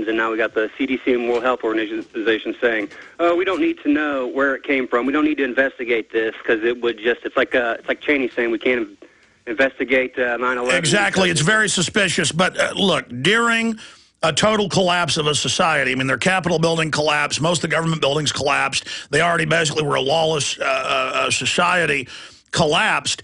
operations, and now we got the CDC and World Health Organization saying, "Oh, we don't need to know where it came from. We don't need to investigate this because it would just—it's like Cheney saying we can't investigate 9/11." Exactly, it's very suspicious. But look, during a total collapse of a society, I mean, their Capitol building collapsed, most of the government buildings collapsed. They already basically were a lawless society, collapsed.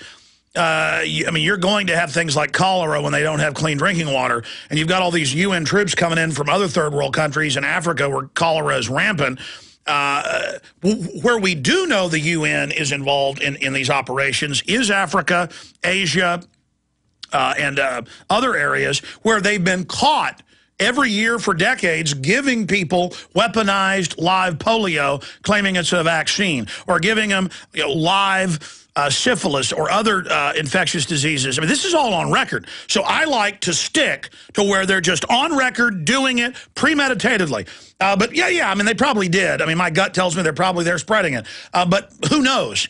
I mean, you're going to have things like cholera when they don't have clean drinking water. And you've got all these UN troops coming in from other third world countries in Africa where cholera is rampant. Where we do know the UN is involved in these operations is Africa, Asia, and other areas where they've been caught every year for decades giving people weaponized live polio, claiming it's a vaccine, or giving them live syphilis or other infectious diseases. I mean, this is all on record. So I like to stick to where they're just on record doing it premeditatedly. But yeah, I mean, they probably did. I mean, my gut tells me they're probably there spreading it. But who knows?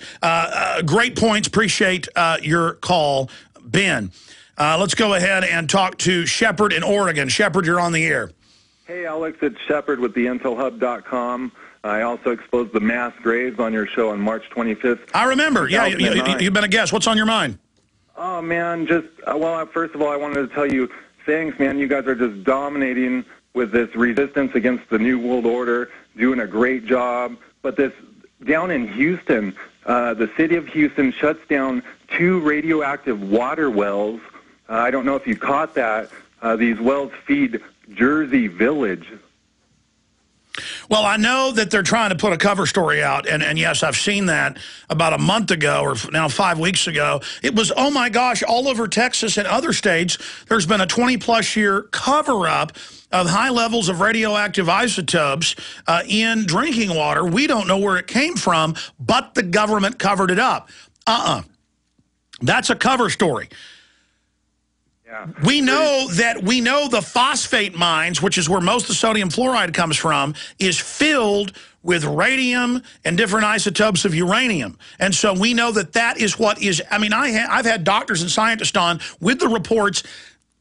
Great points. Appreciate your call, Ben. Let's go ahead and talk to Shepard in Oregon. Shepard, you're on the air. Hey, Alex, it's Shepard with the IntelHub.com. I also exposed the mass graves on your show on March 25th. I remember. Yeah, you've been a guest. What's on your mind? Oh, man, just, well, first of all, I wanted to tell you, thanks, man. You guys are just dominating with this resistance against the New World Order, doing a great job. But this, down in Houston, the city of Houston shuts down 2 radioactive water wells. I don't know if you caught that. These wells feed Jersey Village. Well, I know that they're trying to put a cover story out, and yes, I've seen that about a month ago, or now 5 weeks ago. It was, oh my gosh, all over Texas and other states, there's been a 20-plus year cover-up of high levels of radioactive isotopes in drinking water. We don't know where it came from, but the government covered it up. That's a cover story. Yeah. We know the phosphate mines, which is where most of the sodium fluoride comes from, is filled with radium and different isotopes of uranium. And so we know that that is what is, I mean, I've had doctors and scientists on with the reports,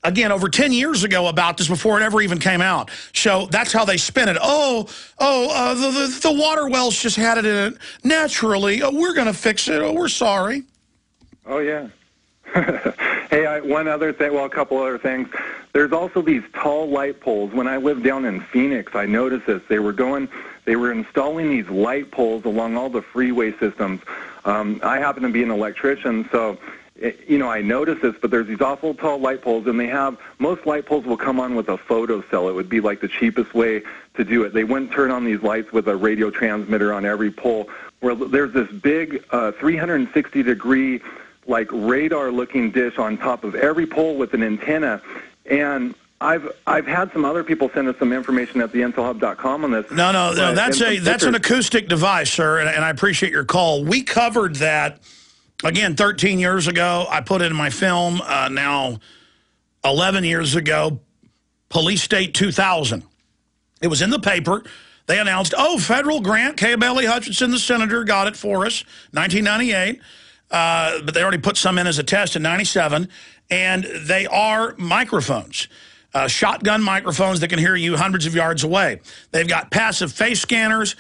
again, over 10 years ago about this before it ever even came out. So that's how they spin it. The water wells just had it in it naturally. Oh, we're going to fix it. Oh, we're sorry. Oh, yeah. Hey, one other thing, well, a couple other things. There's also these tall light poles. When I lived down in Phoenix, I noticed this. They were installing these light poles along all the freeway systems. I happen to be an electrician, so, I noticed this, but there's these awful tall light poles, and most light poles will come on with a photo cell. It would be like the cheapest way to do it. They wouldn't turn on these lights with a radio transmitter on every pole, where there's this big 360-degree like radar-looking dish on top of every pole with an antenna. And I've had some other people send us some information at the IntelHub.com on this. No, that's an acoustic device, sir, and I appreciate your call. We covered that, again, 13 years ago. I put it in my film now 11 years ago, Police State 2000. It was in the paper. They announced, federal grant, Kay Bailey Hutchinson, the senator, got it for us, 1998. But they already put some in as a test in 97, and they are microphones, shotgun microphones that can hear you hundreds of yards away. They've got passive face scanners.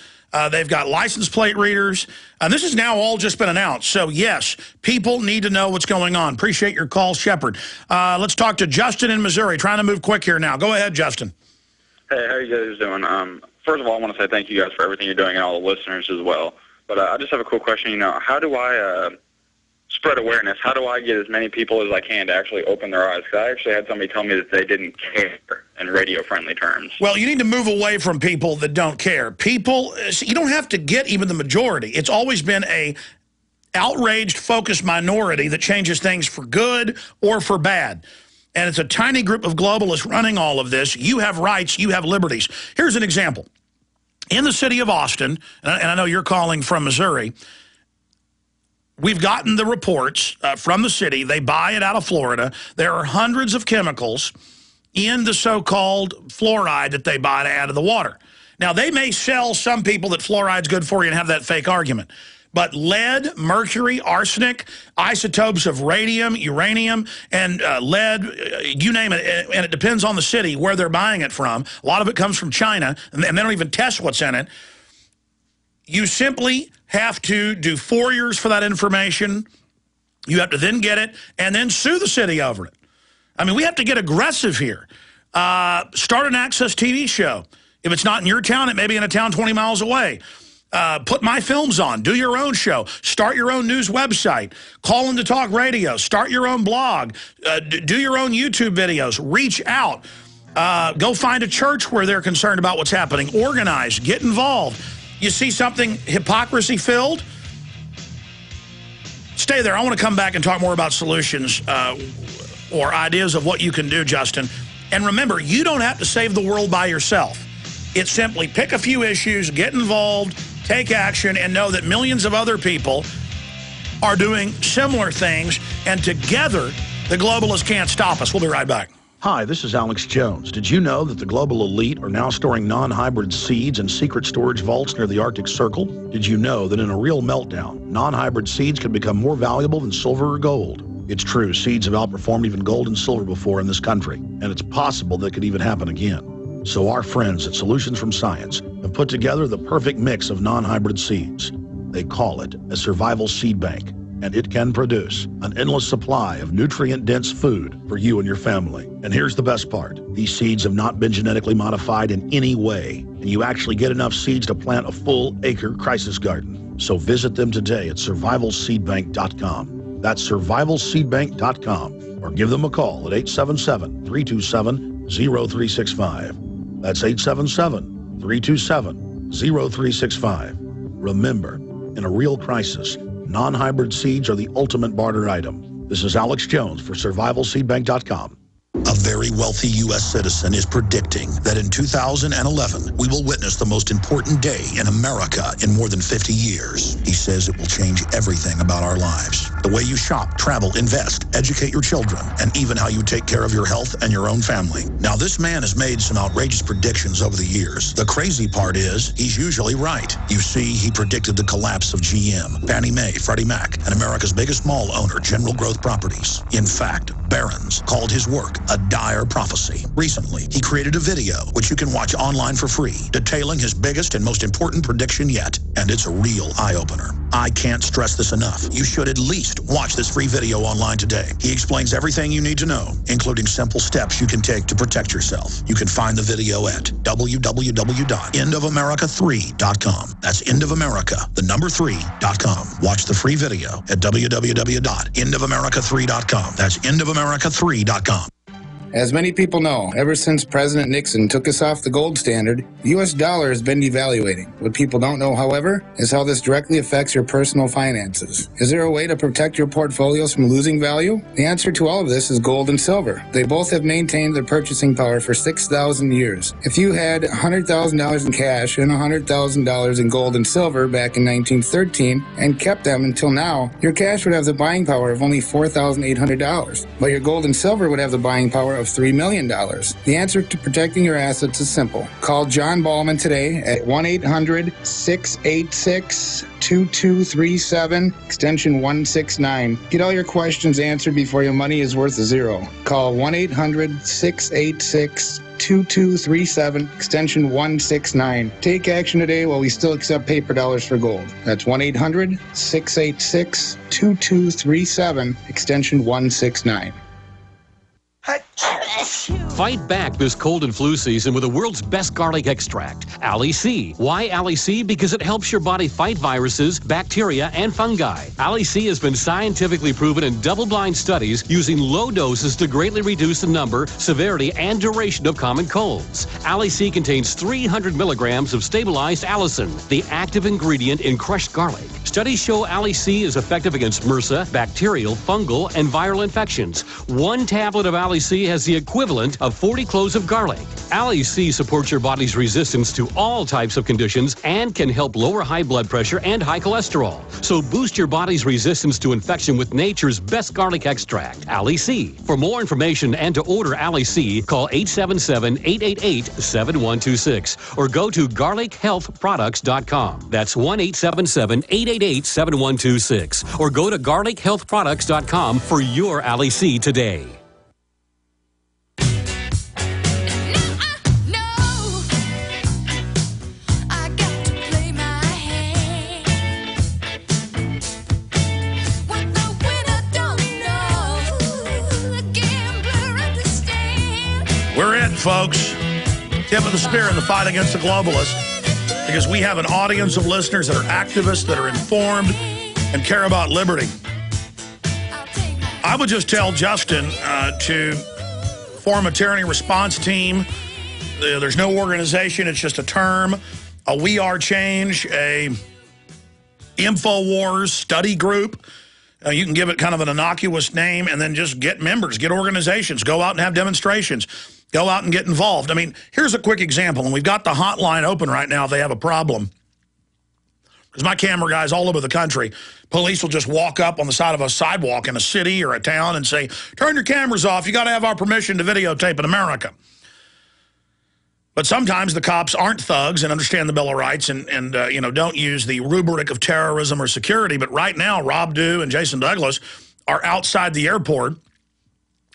They've got license plate readers. This has now all just been announced. So, yes, people need to know what's going on. Appreciate your call, Shepard. Let's talk to Justin in Missouri. Trying to move quick here now. Go ahead, Justin. Hey, how are you guys doing? First of all, I want to say thank you guys for everything you're doing and all the listeners as well. But I just have a quick question. How do I spread awareness? How do I get as many people as I can to actually open their eyes? Because I actually had somebody tell me that they didn't care in radio-friendly terms. Well, you need to move away from people that don't care. People, you don't have to get even the majority. It's always been a outraged, focused minority that changes things for good or for bad. And it's a tiny group of globalists running all of this. You have rights, you have liberties. Here's an example. In the city of Austin, and I know you're calling from Missouri, we've gotten the reports from the city. They buy it out of Florida. There are hundreds of chemicals in the so-called fluoride that they buy to add to the water. Now, they may sell some people that fluoride's good for you and have that fake argument. But lead, mercury, arsenic, isotopes of radium, uranium, and lead, you name it, and it depends on the city where they're buying it from. A lot of it comes from China, and they don't even test what's in it. You simply have to do 4 years for that information. You have to then get it and then sue the city over it. I mean, we have to get aggressive here. Start an access TV show. If it's not in your town, it may be in a town 20 miles away. Put my films on. Do your own show. Start your own news website. Call into talk radio. Start your own blog. Do your own YouTube videos. Reach out. Go find a church where they're concerned about what's happening. Organize. Get involved. You see something hypocrisy-filled? Stay there. I want to come back and talk more about solutions or ideas of what you can do, Justin. And remember, you don't have to save the world by yourself. It's simply pick a few issues, get involved, take action, and know that millions of other people are doing similar things, and together, the globalists can't stop us. We'll be right back. Hi, this is Alex Jones. Did you know that the global elite are now storing non-hybrid seeds in secret storage vaults near the Arctic Circle? Did you know that in a real meltdown, non-hybrid seeds can become more valuable than silver or gold? It's true, seeds have outperformed even gold and silver before in this country, and it's possible that could even happen again. So our friends at Solutions from Science have put together the perfect mix of non-hybrid seeds. They call it a survival seed bank, and it can produce an endless supply of nutrient-dense food for you and your family. And here's the best part. These seeds have not been genetically modified in any way, and you actually get enough seeds to plant a full acre crisis garden. So visit them today at survivalseedbank.com. That's survivalseedbank.com, or give them a call at 877-327-0365. That's 877-327-0365. Remember, in a real crisis, non-hybrid seeds are the ultimate barter item. This is Alex Jones for survivalseedbank.com. A very wealthy U.S. citizen is predicting that in 2011, we will witness the most important day in America in more than 50 years. He says it will change everything about our lives. The way you shop, travel, invest, educate your children, and even how you take care of your health and your own family. Now, this man has made some outrageous predictions over the years. The crazy part is, he's usually right. You see, he predicted the collapse of GM, Fannie Mae, Freddie Mac, and America's biggest mall owner, General Growth Properties. In fact, Barron's called his work a dire prophecy. Recently, he created a video, which you can watch online for free, detailing his biggest and most important prediction yet. And it's a real eye-opener. I can't stress this enough. You should at least watch this free video online today. He explains everything you need to know, including simple steps you can take to protect yourself. You can find the video at www.endofamerica3.com. That's endofamerica, the number 3.com. Watch the free video at www.endofamerica3.com. That's endofamerica3.com. As many people know, ever since President Nixon took us off the gold standard, the U.S. dollar has been devaluating. What people don't know, however, is how this directly affects your personal finances. Is there a way to protect your portfolios from losing value? The answer to all of this is gold and silver. They both have maintained their purchasing power for 6,000 years. If you had $100,000 in cash and $100,000 in gold and silver back in 1913 and kept them until now, your cash would have the buying power of only $4,800, but your gold and silver would have the buying power of $3 million. The answer to protecting your assets is simple. Call John Ballman today at 1-800-686-2237, extension 169. Get all your questions answered before your money is worth zero. Call 1-800-686-2237, extension 169. Take action today while we still accept paper dollars for gold. That's 1-800-686-2237, extension 169. Fight back this cold and flu season with the world's best garlic extract, Ali C. Why Ali C? Because it helps your body fight viruses, bacteria, and fungi. Ali C has been scientifically proven in double-blind studies using low doses to greatly reduce the number, severity, and duration of common colds. Ali C contains 300 milligrams of stabilized allicin, the active ingredient in crushed garlic. Studies show Ali C is effective against MRSA, bacterial, fungal, and viral infections. One tablet of Ali C has the equivalent of 40 cloves of garlic. Ali C supports your body's resistance to all types of conditions and can help lower high blood pressure and high cholesterol. So boost your body's resistance to infection with nature's best garlic extract, Ali C. For more information and to order Ali C, call 877-888-7126 or go to garlichealthproducts.com. That's 1-877-888-7126 or go to garlichealthproducts.com for your Ali C today. We're in, folks. Tip of the spear in the fight against the globalists, because we have an audience of listeners that are activists, that are informed, and care about liberty. I would just tell Justin to form a tyranny response team. There's no organization. It's just a term. A We Are Change, a InfoWars study group. You can give it kind of an innocuous name and then just get members, get organizations, go out and have demonstrations, go out and get involved. I mean, here's a quick example, and we've got the hotline open right now if they have a problem. Because my camera guys all over the country, police will just walk up on the side of a sidewalk in a city or a town and say, turn your cameras off, you got to have our permission to videotape in America. But sometimes the cops aren't thugs and understand the Bill of Rights and you know, don't use the rubric of terrorism or security. But right now, Rob Dew and Jason Douglas are outside the airport.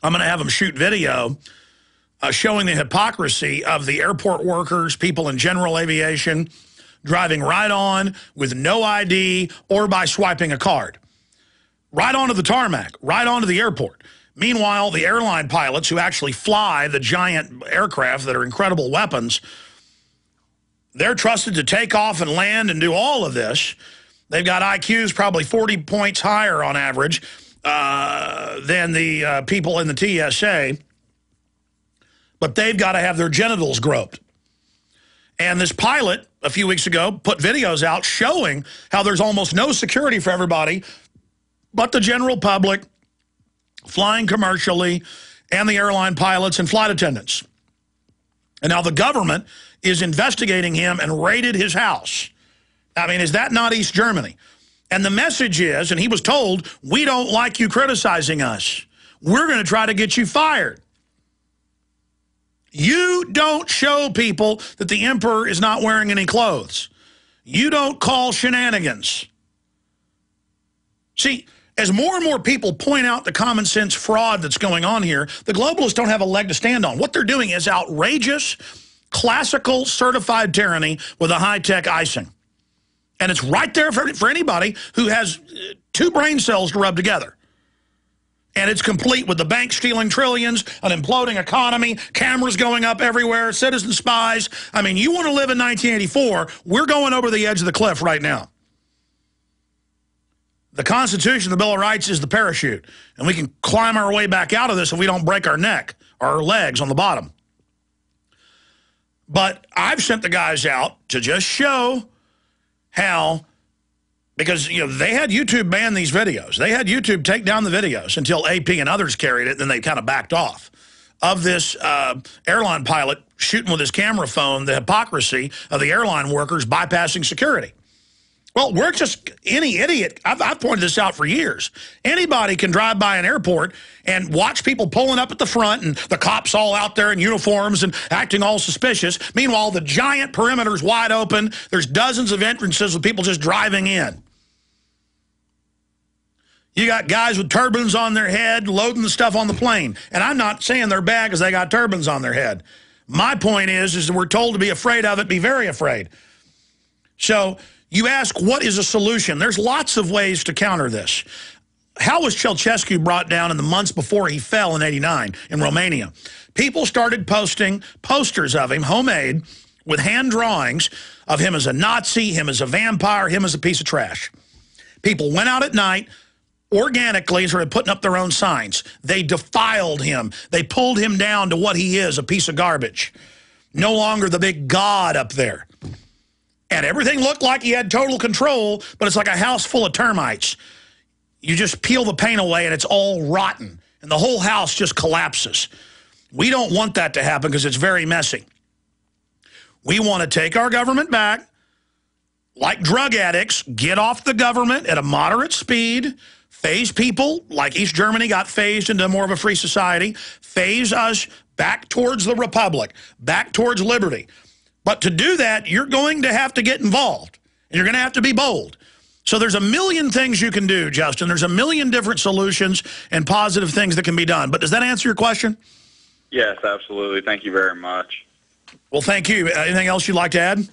I'm going to have them shoot video showing the hypocrisy of the airport workers, people in general aviation, driving right on with no ID or by swiping a card. Right onto the tarmac, right onto the airport. Meanwhile, the airline pilots who actually fly the giant aircraft that are incredible weapons, they're trusted to take off and land and do all of this. They've got IQs probably 40 points higher on average than the people in the TSA. But they've got to have their genitals groped. And this pilot, a few weeks ago, put videos out showing how there's almost no security for everybody but the general public, flying commercially, and the airline pilots and flight attendants. And now the government is investigating him and raided his house. I mean, is that not East Germany? And the message is, and he was told, we don't like you criticizing us. We're going to try to get you fired. You don't show people that the emperor is not wearing any clothes. You don't call shenanigans. See, as more and more people point out the common sense fraud that's going on here, the globalists don't have a leg to stand on. What they're doing is outrageous, classical, certified tyranny with a high-tech icing. And it's right there for anybody who has two brain cells to rub together. And it's complete with the bank stealing trillions, an imploding economy, cameras going up everywhere, citizen spies. I mean, you want to live in 1984, we're going over the edge of the cliff right now. The Constitution, the Bill of Rights, is the parachute. And we can climb our way back out of this if we don't break our neck or our legs on the bottom. But I've sent the guys out to just show how, because, you know, they had YouTube ban these videos. They had YouTube take down the videos until AP and others carried it, and then they kind of backed off. Of this airline pilot shooting with his camera phone, the hypocrisy of the airline workers bypassing security. Well, we're just any idiot. I've pointed this out for years. Anybody can drive by an airport and watch people pulling up at the front and the cops all out there in uniforms and acting all suspicious. Meanwhile, the giant perimeter's wide open. There's dozens of entrances with people just driving in. You got guys with turbans on their head loading the stuff on the plane. And I'm not saying they're bad because they got turbans on their head. My point is that we're told to be afraid of it, be very afraid. So you ask, what is a solution? There's lots of ways to counter this. How was Ceausescu brought down in the months before he fell in '89 in Romania? People started posting posters of him, homemade, with hand drawings of him as a Nazi, him as a vampire, him as a piece of trash. People went out at night, organically started putting up their own signs. They defiled him. They pulled him down to what he is, a piece of garbage. No longer the big god up there. And everything looked like he had total control, but it's like a house full of termites. You just peel the paint away and it's all rotten. And the whole house just collapses. We don't want that to happen because it's very messy. We want to take our government back, like drug addicts, get off the government at a moderate speed, phase people, like East Germany got phased into more of a free society, phase us back towards the republic, back towards liberty. But to do that, you're going to have to get involved. And you're going to have to be bold. So there's a million things you can do, Justin. There's a million different solutions and positive things that can be done. But does that answer your question? Yes, absolutely. Thank you very much. Well, thank you. Anything else you'd like to add?